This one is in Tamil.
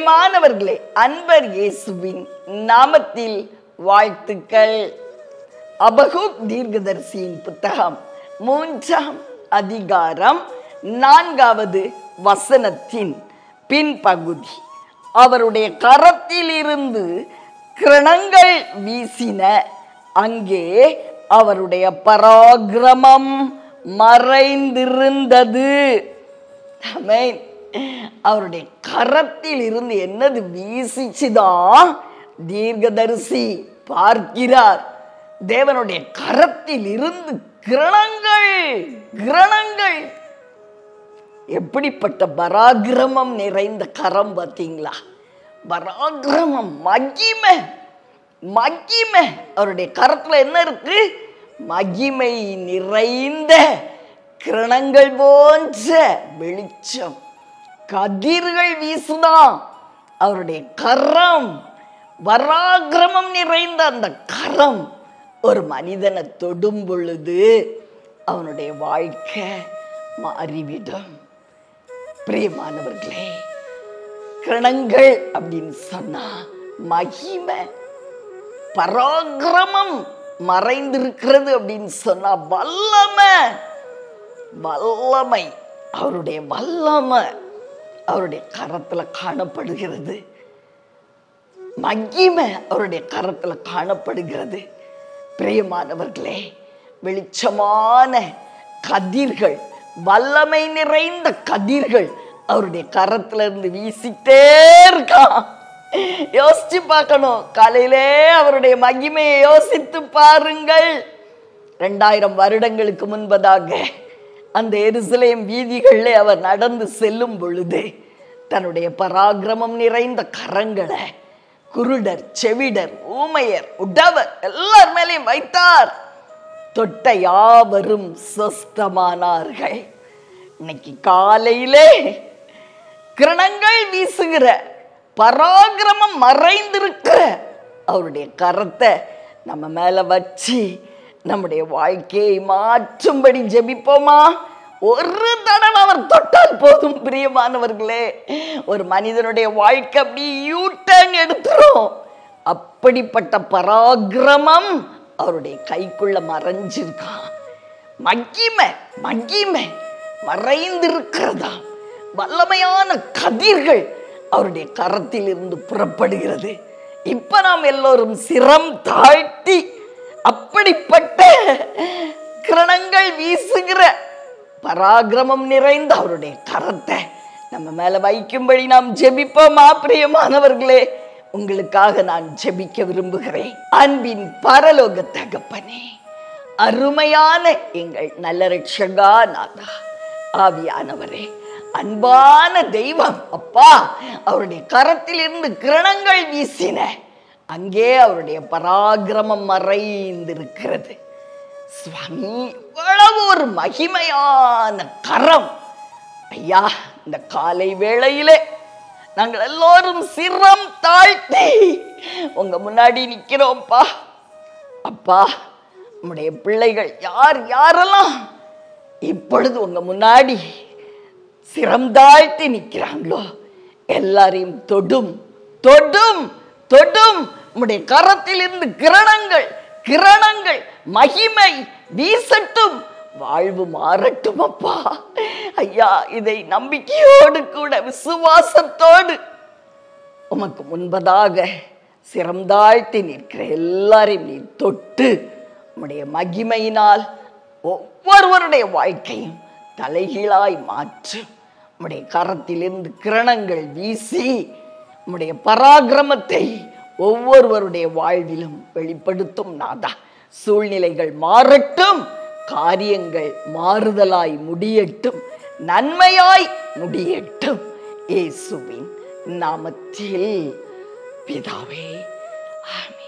பிரியமானவர்களே, அன்பர் இயேசுவின் நாமத்தில் வாழ்த்துக்கள். அபகூக் தீர்க்கதரிசியின் புத்தகம் 3ஆம் அதிகாரம் 4வது வசனத்தின் பின்பகுதி. அவருடைய கரத்தில் இருந்து கிரணங்கள் வீசின, அங்கே அவருடைய பராக்கிரமம் மறைந்திருந்தது. ஆமென். அவருடைய கரத்தில் இருந்து என்னது வீசிச்சுதான் தீர்க்கதரிசி பார்க்கிறார். தேவனுடைய கரத்தில் இருந்து கிரணங்கள். எப்படிப்பட்ட பராக்கிரமம் நிறைந்த கரம் பார்த்தீங்களா? பராக்கிரமம், மகிமை. அவருடைய கரத்துல என்ன இருக்கு? மகிமை நிறைந்த கிரணங்கள் போன்ற வெளிச்சம், கதிர்கள் வீசுதான் அவருடைய கரம். பராக்கிரமம் நிறைந்த அந்த கரம் ஒரு மனிதனை தொடும் பொழுது அவனுடைய வாழ்க்கை மாறிவிடும். பிரியமானவர்களே, கிரணங்கள் அப்படின்னு சொன்னா மகிமை, பராக்கிரமம் மறைந்திருக்கிறது அப்படின்னு சொன்னா வல்லமை. அவருடைய வல்லமை அவருடைய கரத்துல காணப்படுகிறது. மகிமை அவருடைய கரத்துல காணப்படுகிறது. பிரியமானவர்களே, வெளிச்சமான கதிர்கள், வல்லமை நிறைந்த கதிர்கள் அவருடைய கரத்துல இருந்து வீசிட்டே இருக்கான். யோசிச்சு பார்க்கணும். காலையிலே அவருடைய மகிமையை யோசித்து பாருங்கள். 2000 வருடங்களுக்கு முன்பதாக அந்த எருசலேம் வீதிகளில் அவர் நடந்து செல்லும் பொழுது தன்னுடைய பராக்கிரமம் நிறைந்த கரங்களை குருடர், செவிடர், ஊமையர், உடவர் எல்லார் மேலேயும் வைத்தார். தொட்ட யாவரும் சொஸ்தமானார்கள். இன்னைக்கு காலையிலே கிரணங்கள் வீசுகிற, பராக்கிரமம் மறைந்திருக்கிற அவருடைய கரத்தை நம்ம மேல வச்சு நம்முடைய வாழ்க்கையை மாற்றும்படி ஜெபிப்போமா? ஒரு தடவை அவர் தொட்டால் போதும். பிரியமானவர்களே, ஒரு மனிதனுடைய வாழ்க்கை அப்படி யூட்டர்ன் எடுத்துரும். அப்படிப்பட்ட பராக்கிரமம் அவருடைய கைக்குள்ள மறைஞ்சிருக்கான். மகிமை மறைந்திருக்கிறதா. வல்லமையான கதிர்கள் அவருடைய கரத்தில் இருந்து புறப்படுகிறது. இப்ப நாம் எல்லோரும் சிரம் தாழ்த்தி அப்படிப்பட்ட கிரணங்கள் வீசுகிற பராக்கிரமம் நிறைந்த அவருடைய கரத்தை நம்ம மேல வைக்கும்படி நாம் ஜெபிப்போமா? பிரியமானவர்களே, உங்களுக்காக நான் ஜெபிக்க விரும்புகிறேன். அன்பின் பரலோக தகப்பனே, அருமையான எங்கள் நல்ல ரட்சகா நாதா, ஆவியானவரே, அன்பான தெய்வம் அப்பா, அவருடைய கரத்தில் இருந்து கிரணங்கள் வீசின, அங்கே அவருடைய பராக்கிரமம் மறைந்திருக்கிறது. சுவாமி, இவ்வளவு ஒரு மகிமையான கரம் ஐயா, இந்த காலை வேளையிலே நாங்கள் எல்லோரும் சிரம் தாழ்த்தி உங்க முன்னாடி நிக்கிறோம்ப்பா. அப்பா, உம்முடைய பிள்ளைகள் யாரெல்லாம் இப்பொழுது உங்க முன்னாடி சிரம் தாழ்த்தி நிற்கிறாங்களோ எல்லாரையும் தொடும் உம்முடைய கரத்தில் இருந்து கிரணங்கள் மகிமை வீசட்டும், வாழ்வு மாறட்டும் அப்பா. ஐயா, இதை நம்பிக்கையோடு கூட விசுவாசத்தோடு உமக்கு முன்பதாக சிரம் தாழ்த்தி நிற்கிற எல்லாரையும் நீ தொட்டு உம்முடைய மகிமையினால் ஒவ்வொருவருடைய வாழ்க்கையும் தலைகீழாய் மாற்று. உம்முடைய கரத்திலிருந்து கிரணங்கள் வீசி உம்முடைய பராக்கிரமத்தை ஒவ்வொருவருடைய வாழ்விலும் வெளிப்படுத்தும் நாதா. சூழ்நிலைகள் மாறட்டும், காரியங்கள் மாறுதலாய் முடியட்டும், நன்மையாய் முடியட்டும். இயேசுவின் நாமத்தில் பிதாவே, ஆமென்.